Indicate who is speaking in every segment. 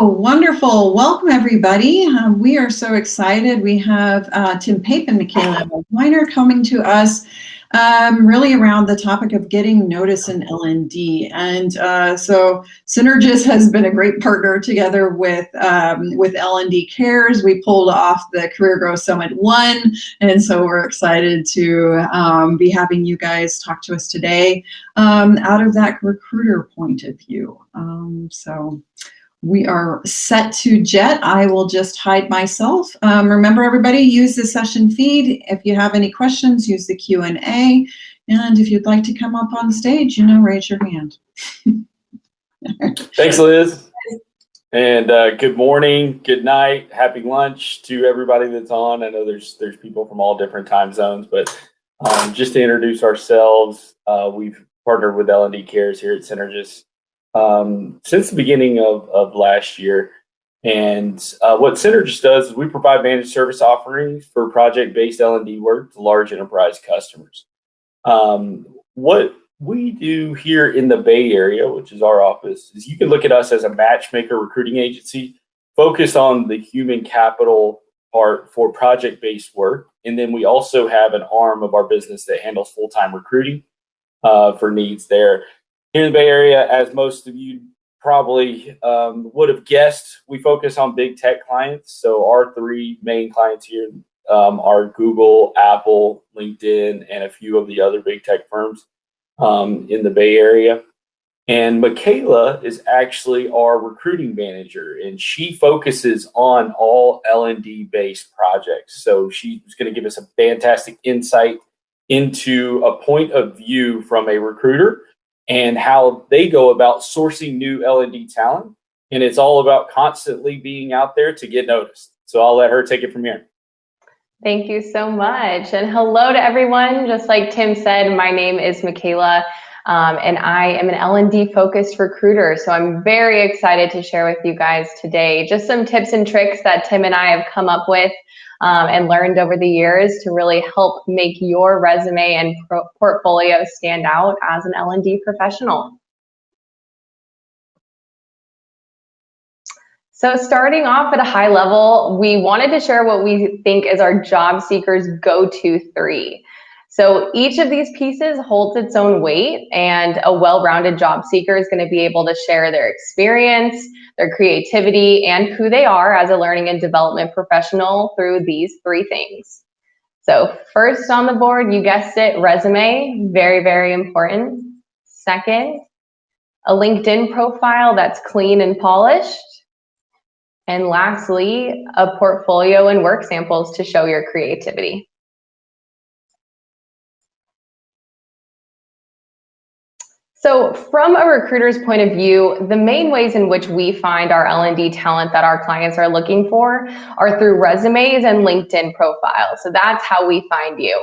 Speaker 1: Wonderful. Welcome, everybody. We are so excited. We have Pape and Mikayla Weiner coming to us really around the topic of getting notice in L&D. And so Synergist has been a great partner together with L&D Cares. We pulled off the Career Growth Summit 1, and so we're excited to be having you guys talk to us today out of that recruiter point of view. So we are set to jet. I will just hide myself. Remember, everybody, use the session feed. If you have any questions, use the Q&A. And if you'd like to come up on stage, raise your hand.
Speaker 2: Thanks, Liz. And good morning, good night, happy lunch to everybody that's on. I know there's people from all different time zones, but just to introduce ourselves, we've partnered with L&D Cares here at Synergist since the beginning of last year. And what Synergist does is we provide managed service offerings for project-based L&D work to large enterprise customers. What we do here in the Bay Area, which is our office, is you can look at us as a matchmaker recruiting agency focused on the human capital part for project-based work. And then we also have an arm of our business that handles full-time recruiting for needs there. Here in the Bay Area, as most of you probably would have guessed, we focus on big tech clients. So our three main clients here are Google, Apple, LinkedIn, and a few of the other big tech firms in the Bay Area. And Mikayla is actually our recruiting manager, and she focuses on all L&D based projects. So she's going to give us a fantastic insight into a point of view from a recruiter and how they go about sourcing new L&D talent. And it's all about constantly being out there to get noticed. So I'll let her take it from here.
Speaker 3: Thank you so much. And hello to everyone. Just like Tim said, my name is Mikayla, and I am an L&D focused recruiter. So I'm very excited to share with you guys today just some tips and tricks that Tim and I have come up with and learned over the years to really help make your resume and portfolio stand out as an L&D professional. So starting off at a high level, we wanted to share what we think is our job seekers' go-to 3. So each of these pieces holds its own weight, and a well-rounded job seeker is going to be able to share their experience, their creativity, and who they are as a learning and development professional through these 3 things. So first on the board, you guessed it, resume, very, very important. Second, a LinkedIn profile that's clean and polished. And lastly, a portfolio and work samples to show your creativity. So from a recruiter's point of view, the main ways in which we find our L&D talent that our clients are looking for are through resumes and LinkedIn profiles. So that's how we find you.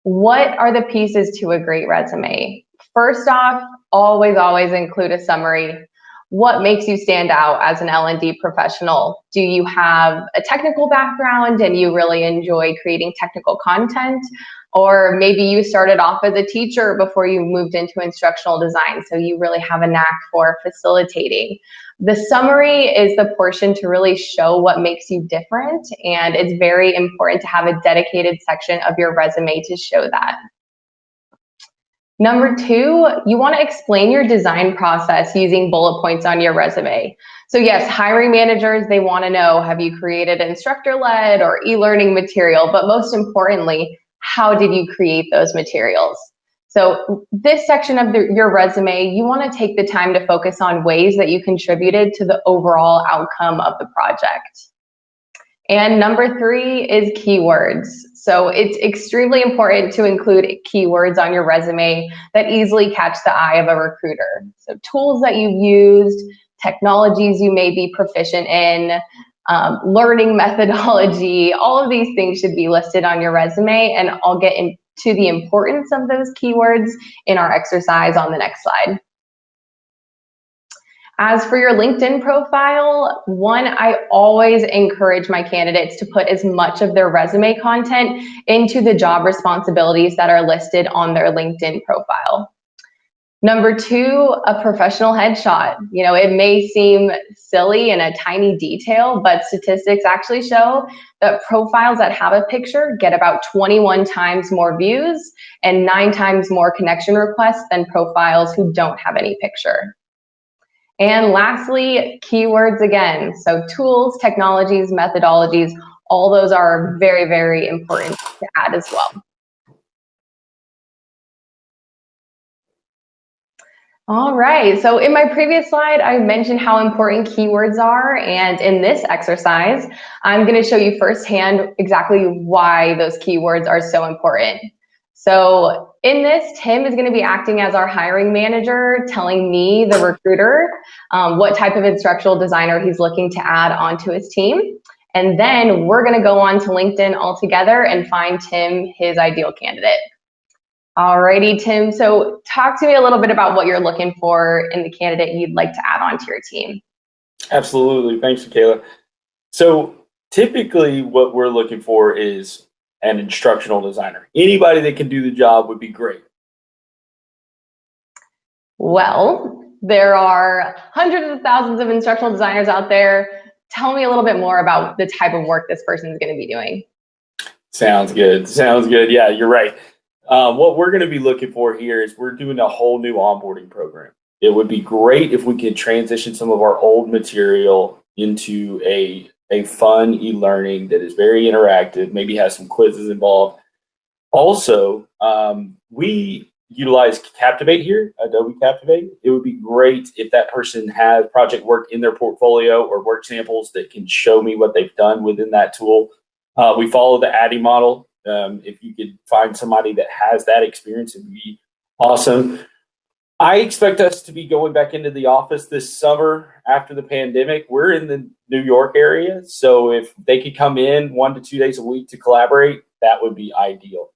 Speaker 3: What are the pieces to a great resume? First off, always include a summary. What makes you stand out as an L&D professional? Do you have a technical background and you really enjoy creating technical content? Or maybe you started off as a teacher before you moved into instructional design, so you really have a knack for facilitating. The summary is the portion to really show what makes you different, and it's very important to have a dedicated section of your resume to show that. Number 2, you want to explain your design process using bullet points on your resume. So yes, hiring managers, they want to know, have you created instructor-led or e-learning material? But most importantly, how did you create those materials? So this section of your resume, you want to take the time to focus on ways that you contributed to the overall outcome of the project. And number 3 is keywords. So it's extremely important to include keywords on your resume that easily catch the eye of a recruiter. So tools that you've used, technologies you may be proficient in, learning methodology, all of these things should be listed on your resume, and I'll get into the importance of those keywords in our exercise on the next slide. As for your LinkedIn profile, I always encourage my candidates to put as much of their resume content into the job responsibilities that are listed on their LinkedIn profile. Number two, a professional headshot. You know, it may seem silly and a tiny detail, but statistics actually show that profiles that have a picture get about 21 times more views and 9 times more connection requests than profiles who don't have any picture. And lastly, keywords again. So tools, technologies, methodologies, all those are very, very important to add as well. All right, so in my previous slide, I mentioned how important keywords are, and in this exercise, I'm going to show you firsthand exactly why those keywords are so important. So in this, Tim is going to be acting as our hiring manager, telling me, the recruiter, what type of instructional designer he's looking to add onto his team. And then we're going to go on to LinkedIn all together and find Tim his ideal candidate. Alrighty, Tim. So talk to me a little bit about what you're looking for in the candidate you'd like to add onto your team.
Speaker 2: Absolutely. Thanks, Mikayla. So typically what we're looking for is an instructional designer. Anybody that can do the job would be great.
Speaker 3: Well, there are hundreds of thousands of instructional designers out there. Tell me a little bit more about the type of work this person is going to be doing.
Speaker 2: Sounds good. Sounds good. Yeah, you're right. What we're going to be looking for here is we're doing a whole new onboarding program. It would be great if we could transition some of our old material into a fun e-learning that is very interactive, maybe has some quizzes involved. Also, we utilize Captivate here, Adobe Captivate. It would be great if that person has project work in their portfolio or work samples that can show me what they've done within that tool. We follow the ADDIE model. If you could find somebody that has that experience, it'd be awesome. I expect us to be going back into the office this summer after the pandemic. We're in the New York area, so if they could come in 1 to 2 days a week to collaborate, that would be ideal.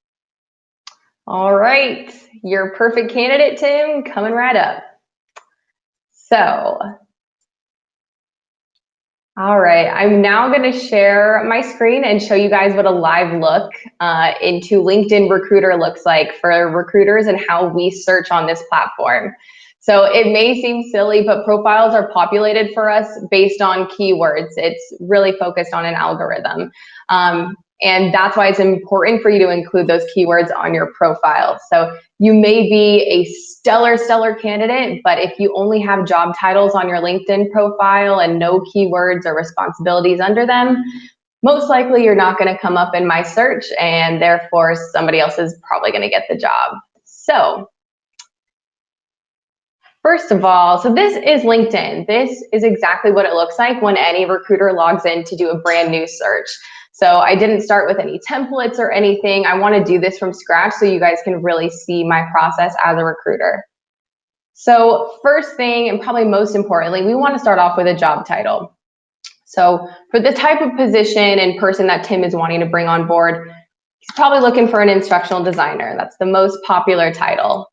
Speaker 3: All right, your perfect candidate, Tim, coming right up. So, all right, I'm now going to share my screen and show you guys what a live look into LinkedIn Recruiter looks like for recruiters and how we search on this platform. So it may seem silly, but profiles are populated for us based on keywords. It's really focused on an algorithm. And that's why it's important for you to include those keywords on your profile. So you may be a stellar candidate, but if you only have job titles on your LinkedIn profile and no keywords or responsibilities under them, most likely you're not going to come up in my search, and therefore somebody else is probably going to get the job. So first of all, so this is LinkedIn. This is exactly what it looks like when any recruiter logs in to do a brand new search. So I didn't start with any templates or anything. I want to do this from scratch so you guys can really see my process as a recruiter. So first thing, and probably most importantly, we want to start off with a job title. So for the type of position and person that Tim is wanting to bring on board, he's probably looking for an instructional designer. That's the most popular title.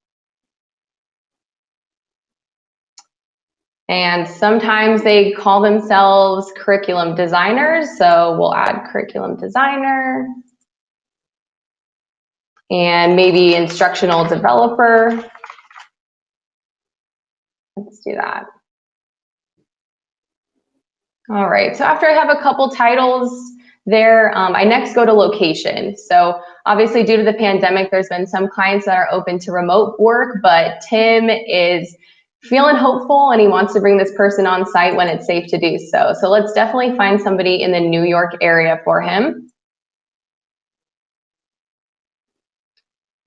Speaker 3: And sometimes they call themselves curriculum designers, so we'll add curriculum designer. And maybe instructional developer. Let's do that. All right, so after I have a couple titles there, I next go to location. So obviously due to the pandemic, there's been some clients that are open to remote work, but Tim is feeling hopeful and he wants to bring this person on site when it's safe to do so. So let's definitely find somebody in the New York area for him.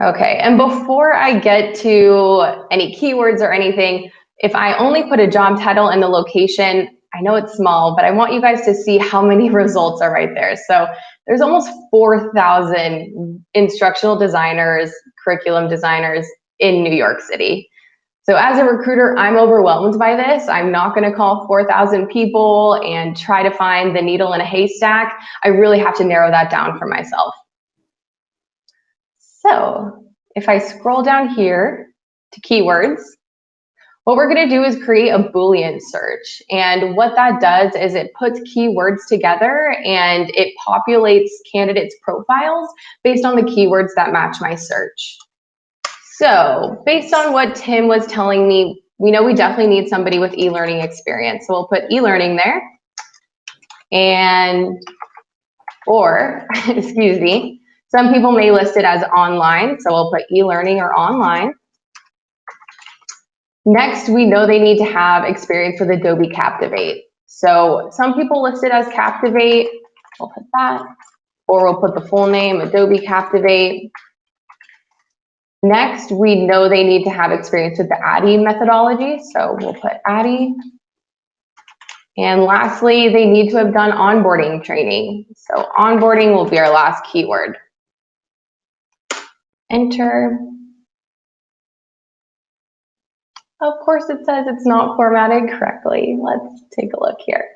Speaker 3: Okay, and before I get to any keywords or anything, if I only put a job title and the location, I know it's small, but I want you guys to see how many results are right there. So there's almost 4,000 instructional designers, curriculum designers in New York City. So as a recruiter, I'm overwhelmed by this. I'm not going to call 4,000 people and try to find the needle in a haystack. I really have to narrow that down for myself. So if I scroll down here to keywords, what we're going to do is create a Boolean search. And what that does is it puts keywords together and it populates candidates' profiles based on the keywords that match my search. So based on what Tim was telling me, we know we definitely need somebody with e-learning experience. So we'll put e-learning there. And, or, excuse me, some people may list it as online. So we'll put e-learning or online. Next, we know they need to have experience with Adobe Captivate. So some people list it as Captivate. We'll put that. Or we'll put the full name, Adobe Captivate. Next, we know they need to have experience with the ADDIE methodology, so we'll put ADDIE. And lastly, they need to have done onboarding training. So onboarding will be our last keyword. Enter. Of course, it says it's not formatted correctly. Let's take a look here.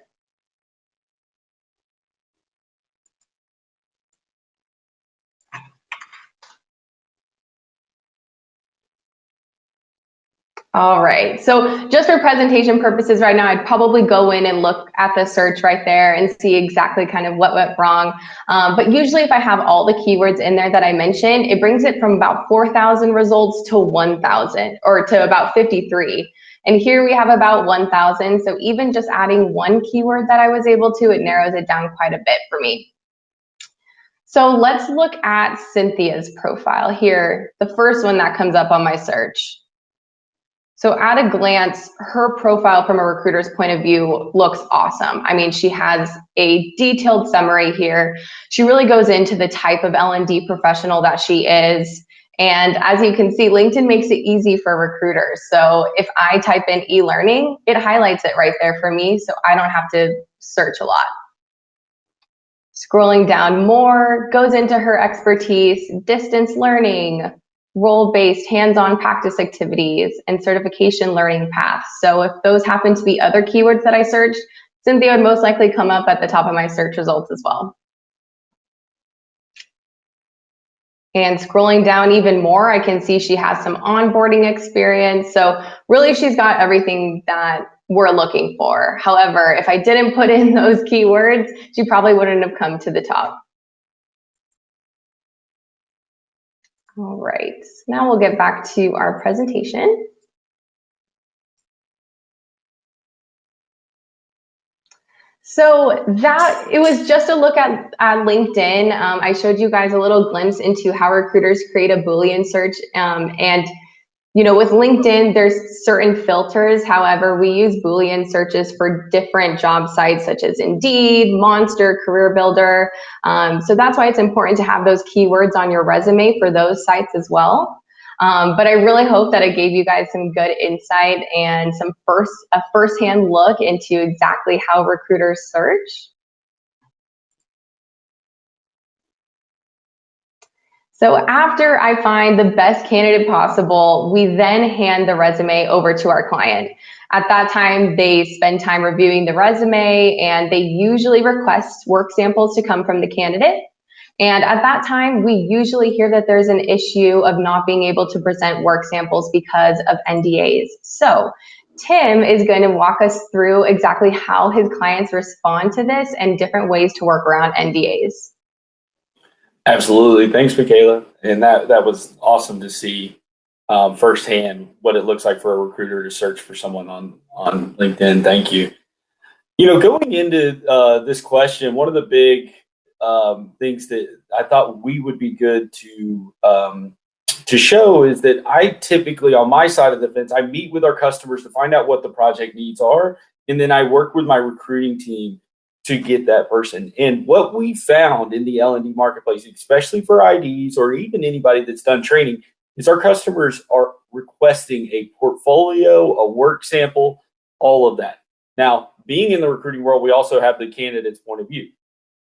Speaker 3: All right, so just for presentation purposes right now, I'd probably go in and look at the search right there and see exactly kind of what went wrong. But usually if I have all the keywords in there that I mentioned, it brings it from about 4,000 results to 1,000 or to about 53. And here we have about 1,000. So even just adding one keyword that I was able to, it narrows it down quite a bit for me. So let's look at Cynthia's profile here, the first one that comes up on my search. So at a glance, her profile from a recruiter's point of view looks awesome. I mean, she has a detailed summary here. She really goes into the type of L&D professional that she is. And as you can see, LinkedIn makes it easy for recruiters. So if I type in e-learning, it highlights it right there for me, so I don't have to search a lot. Scrolling down more, goes into her expertise, distance learning, role-based hands-on practice activities, and certification learning paths. So if those happen to be other keywords that I searched, Cynthia would most likely come up at the top of my search results as well. And scrolling down even more, I can see she has some onboarding experience. So really she's got everything that we're looking for. However, if I didn't put in those keywords, she probably wouldn't have come to the top. All right, now we'll get back to our presentation. So that, it was just a look at LinkedIn. I showed you guys a little glimpse into how recruiters create a Boolean search. And you know, with LinkedIn, there's certain filters. However, we use Boolean searches for different job sites such as Indeed, Monster, Career Builder. So that's why it's important to have those keywords on your resume for those sites as well. But I really hope that I gave you guys some good insight and a first-hand look into exactly how recruiters search. So after I find the best candidate possible, we then hand the resume over to our client. At that time, they spend time reviewing the resume and they usually request work samples to come from the candidate. And at that time, we usually hear that there's an issue of not being able to present work samples because of NDAs. So Tim is going to walk us through exactly how his clients respond to this and different ways to work around NDAs.
Speaker 2: Absolutely. Thanks, Mikayla. And that was awesome to see firsthand what it looks like for a recruiter to search for someone on LinkedIn. Thank you. You know, going into this question, one of the big things that I thought we would be good to show is that I typically, on my side of the fence, I meet with our customers to find out what the project needs are, and then I work with my recruiting team to get that person. And what we found in the L&D marketplace, especially for IDs or even anybody that's done training, is our customers are requesting a portfolio, a work sample, all of that. Now, being in the recruiting world, we also have the candidate's point of view.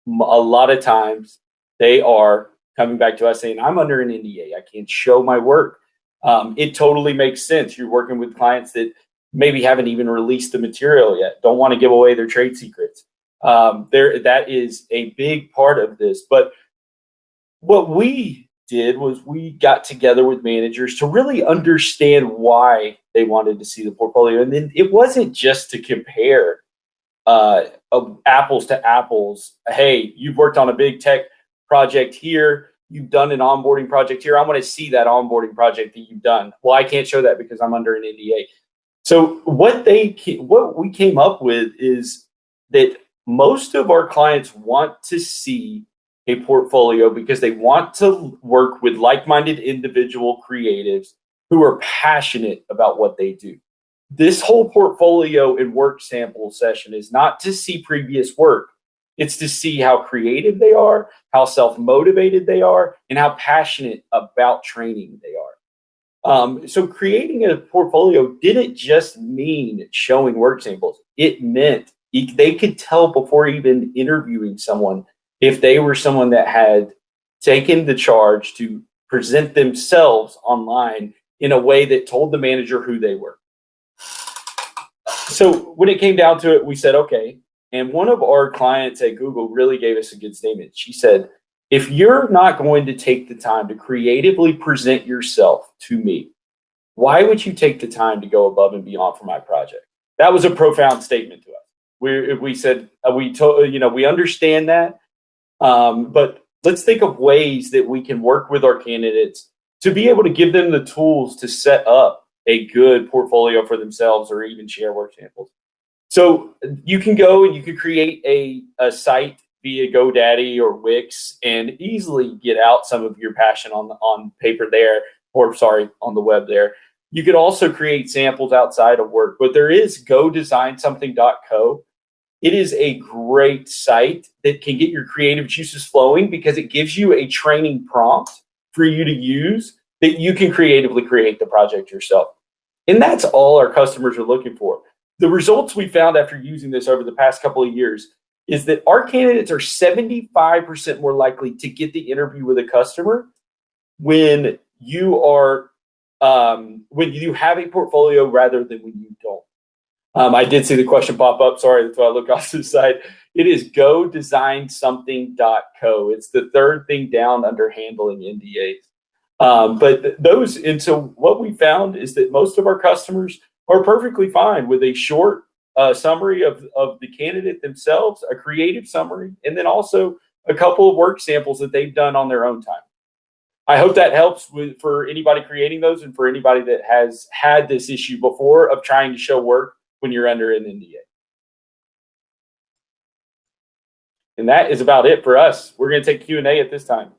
Speaker 2: A lot of times they are coming back to us saying, I'm under an NDA, I can't show my work. It totally makes sense. You're working with clients that maybe haven't even released the material yet, don't want to give away their trade secrets. That is a big part of this. But what we did was we got together with managers to really understand why they wanted to see the portfolio. And then it wasn't just to compare apples to apples. Hey, you've worked on a big tech project here. you've done an onboarding project here. I want to see that onboarding project that you've done. Well, I can't show that because I'm under an NDA. So what we came up with is that most of our clients want to see a portfolio because they want to work with like-minded individual creatives who are passionate about what they do. This whole portfolio and work sample session is not to see previous work. It's to see how creative they are, how self-motivated they are, and how passionate about training they are. So creating a portfolio didn't just mean showing work samples. It meant they could tell before even interviewing someone if they were someone that had taken the charge to present themselves online in a way that told the manager who they were. So when it came down to it, we said, okay. And one of our clients at Google really gave us a good statement. She said, if you're not going to take the time to creatively present yourself to me, why would you take the time to go above and beyond for my project? That was a profound statement to us. We said, we understand that, but let's think of ways that we can work with our candidates to be able to give them the tools to set up a good portfolio for themselves or even share work samples. So you can go and you can create a site via GoDaddy or Wix and easily get out some of your passion on paper there, on the web there. You could also create samples outside of work, but there is godesignSomething.co. It is a great site that can get your creative juices flowing because it gives you a training prompt for you to use that you can creatively create the project yourself. And that's all our customers are looking for. The results we found after using this over the past couple of years is that our candidates are 75% more likely to get the interview with a customer when you have a portfolio rather than when you don't. I did see the question pop up. Sorry, that's why I look off to the side. It is godesignSomething.co. It's the third thing down under handling NDAs. So what we found is that most of our customers are perfectly fine with a short summary of the candidate themselves, a creative summary, and then also a couple of work samples that they've done on their own time. I hope that helps for anybody creating those and for anybody that has had this issue before of trying to show work when you're under an NDA. And that is about it for us. We're going to take Q&A at this time.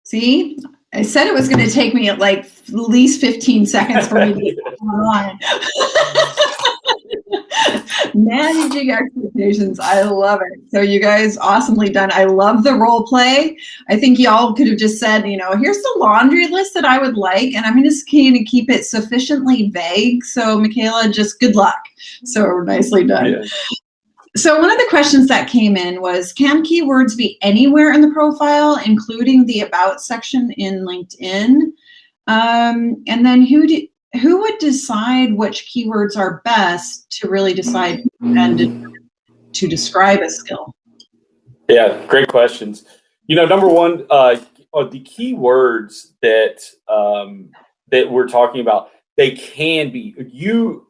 Speaker 1: See, I said it was going to take me at least 15 seconds for me to get online. Managing expectations. I love it. So you guys, awesomely done. I love the role play. I think y'all could have just said, here's the laundry list that I would like, and I'm going to kind of keep it sufficiently vague. So Mikayla, just good luck. So nicely done. Yeah. So one of the questions that came in was, can keywords be anywhere in the profile, including the About section in LinkedIn? And then who would decide which keywords are best to really decide and to describe a skill?
Speaker 2: Yeah, great questions. Number one, the keywords that we're talking about, they can be your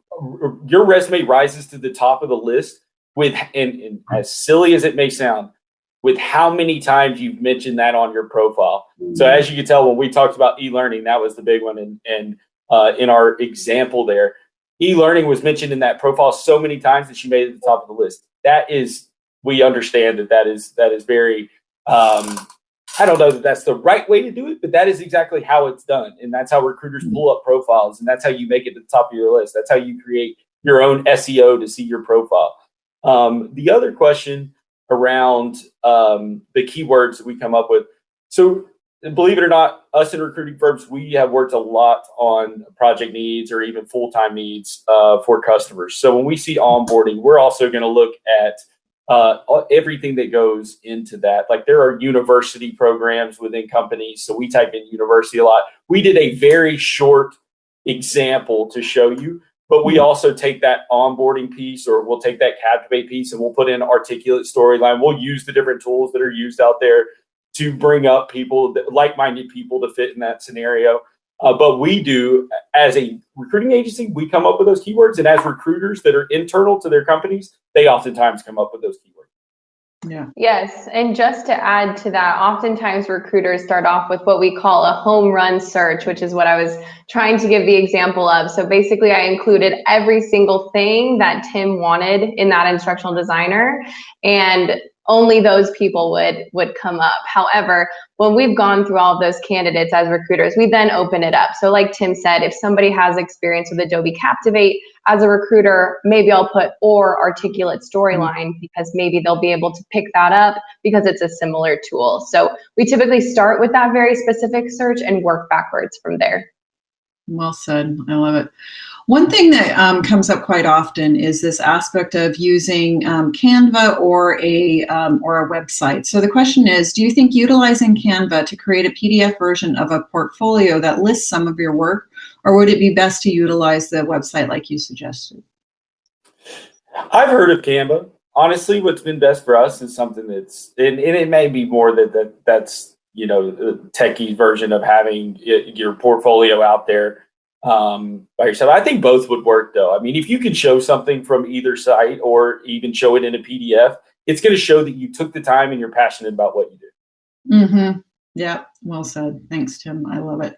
Speaker 2: resume rises to the top of the list with, and as silly as it may sound, with how many times you've mentioned that on your profile. Mm-hmm. So as you can tell, when we talked about e-learning, that was the big one. And in our example there, e-learning was mentioned in that profile so many times that she made it at the top of the list. We understand that is very, I don't know that that's the right way to do it, but that is exactly how it's done. And that's how recruiters pull up profiles. And that's how you make it to the top of your list. That's how you create your own SEO to see your profile. The other question around the keywords that we come up with. So believe it or not, us in recruiting firms, we have worked a lot on project needs or even full-time needs for customers. So when we see onboarding, we're also going to look at everything that goes into that. Like there are university programs within companies. So we type in university a lot. We did a very short example to show you. But we also take that onboarding piece, or we'll take that Captivate piece, and we'll put in articulate storyline. We'll use the different tools that are used out there to bring up people, like-minded people, to fit in that scenario. But we do, as a recruiting agency, we come up with those keywords. And as recruiters that are internal to their companies, they oftentimes come up with those keywords.
Speaker 1: Yeah.
Speaker 3: Yes. And just to add to that, oftentimes recruiters start off with what we call a home run search, which is what I was trying to give the example of. So basically, I included every single thing that Tim wanted in that instructional designer, and only those people would come up. However, when we've gone through all of those candidates as recruiters, we then open it up. So like Tim said, if somebody has experience with Adobe Captivate, as a recruiter, maybe I'll put or articulate storyline, because maybe they'll be able to pick that up because it's a similar tool. So we typically start with that very specific search and work backwards from there.
Speaker 1: Well said. I love it. One thing that comes up quite often is this aspect of using Canva or a website. So the question is, do you think utilizing Canva to create a PDF version of a portfolio that lists some of your work, or would it be best to utilize the website like you suggested?
Speaker 2: I've heard of Canva. Honestly, what's been best for us is something that's, and it may be more that's the techie version of having your portfolio out there by yourself. I think both would work, though. I mean, if you can show something from either site or even show it in a PDF, it's going to show that you took the time and you're passionate about what you do.
Speaker 1: Mm-hmm. Yeah, well said. Thanks, Tim. I love it.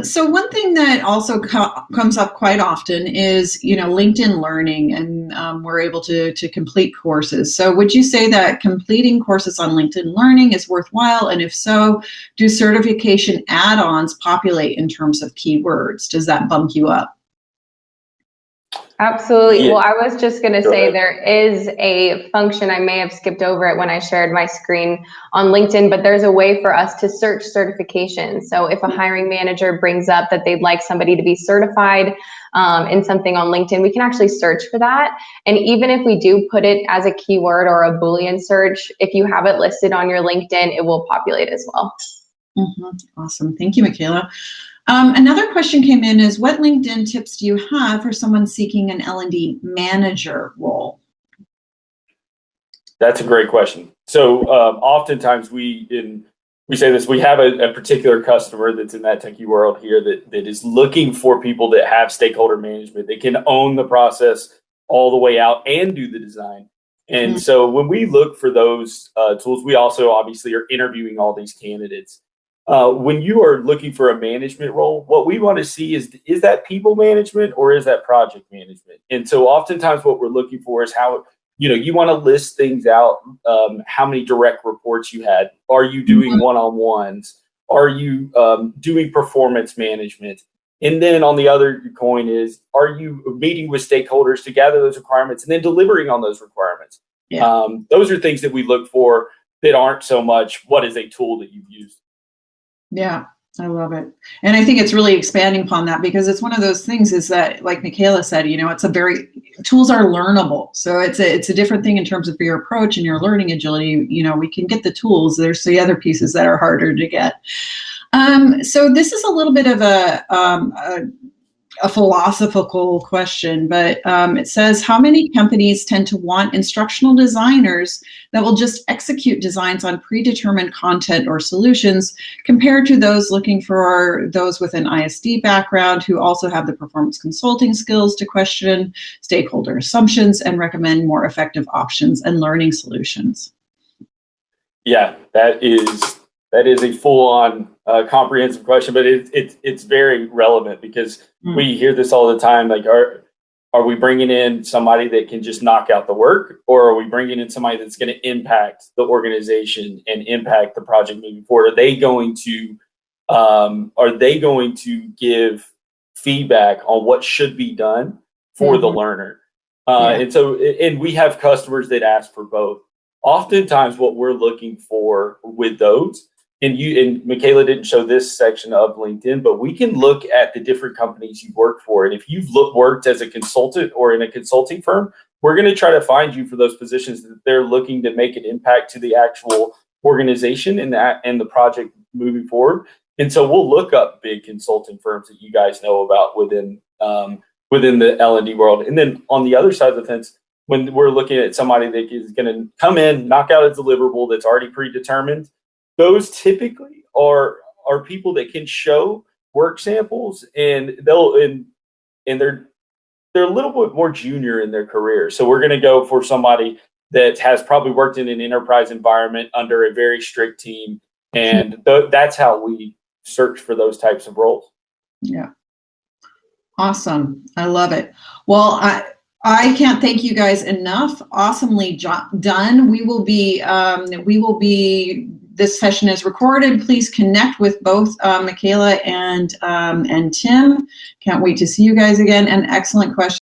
Speaker 1: So one thing that also comes up quite often is, LinkedIn Learning, and we're able to complete courses. So would you say that completing courses on LinkedIn Learning is worthwhile? And if so, do certification add-ons populate in terms of keywords? Does that bump you up?
Speaker 3: Absolutely.
Speaker 2: Yeah.
Speaker 3: Well, I was just going to say
Speaker 2: ahead.
Speaker 3: there is a function, I may have skipped over it when I shared my screen on LinkedIn, but there's a way for us to search certifications. So if a hiring manager brings up that they'd like somebody to be certified in something on LinkedIn, we can actually search for that. And even if we do put it as a keyword or a Boolean search, if you have it listed on your LinkedIn, it will populate as well.
Speaker 1: Mm-hmm. Awesome. Thank you, Mikayla. Another question came in is, what LinkedIn tips do you have for someone seeking an L&D manager role?
Speaker 2: That's a great question. So oftentimes we say this, we have a particular customer that's in that techie world here that is looking for people that have stakeholder management. They can own the process all the way out and do the design. And so when we look for those tools, we also obviously are interviewing all these candidates. When you are looking for a management role, what we want to see is that people management or is that project management? And so oftentimes what we're looking for is how, you want to list things out, how many direct reports you had. Are you doing one-on-ones? Are you doing performance management? And then on the other coin is, are you meeting with stakeholders to gather those requirements and then delivering on those requirements?
Speaker 1: Yeah.
Speaker 2: Those are things that we look for that aren't so much what is a tool that you've used.
Speaker 1: Yeah, I love it. And I think it's really expanding upon that, because it's one of those things is that, like Mikayla said, tools are learnable. So it's a different thing in terms of your approach and your learning agility. We can get the tools. There's the other pieces that are harder to get. So this is a little bit of a philosophical question, but it says, how many companies tend to want instructional designers that will just execute designs on predetermined content or solutions, compared to those looking for those with an ISD background who also have the performance consulting skills to question stakeholder assumptions and recommend more effective options and learning solutions?
Speaker 2: Yeah, that is a full-on comprehensive question, but it's very relevant, because we hear this all the time. Like, are we bringing in somebody that can just knock out the work, or are we bringing in somebody that's going to impact the organization and impact the project moving forward? Are they going to give feedback on what should be done for the learner? And we have customers that ask for both. Oftentimes what we're looking for with those, and Mikayla didn't show this section of LinkedIn, but we can look at the different companies you've worked for. And if you've worked as a consultant or in a consulting firm, we're going to try to find you for those positions that they're looking to make an impact to the actual organization and the project moving forward. And so we'll look up big consulting firms that you guys know about within the L&D world. And then on the other side of the fence, when we're looking at somebody that is going to come in, knock out a deliverable that's already predetermined, those typically are people that can show work samples, and they're a little bit more junior in their career. So we're going to go for somebody that has probably worked in an enterprise environment under a very strict team. And that's how we search for those types of roles.
Speaker 1: Yeah. Awesome. I love it. Well, I can't thank you guys enough. Awesomely done. This session is recorded. Please connect with both Mikayla and Tim. Can't wait to see you guys again. And excellent question.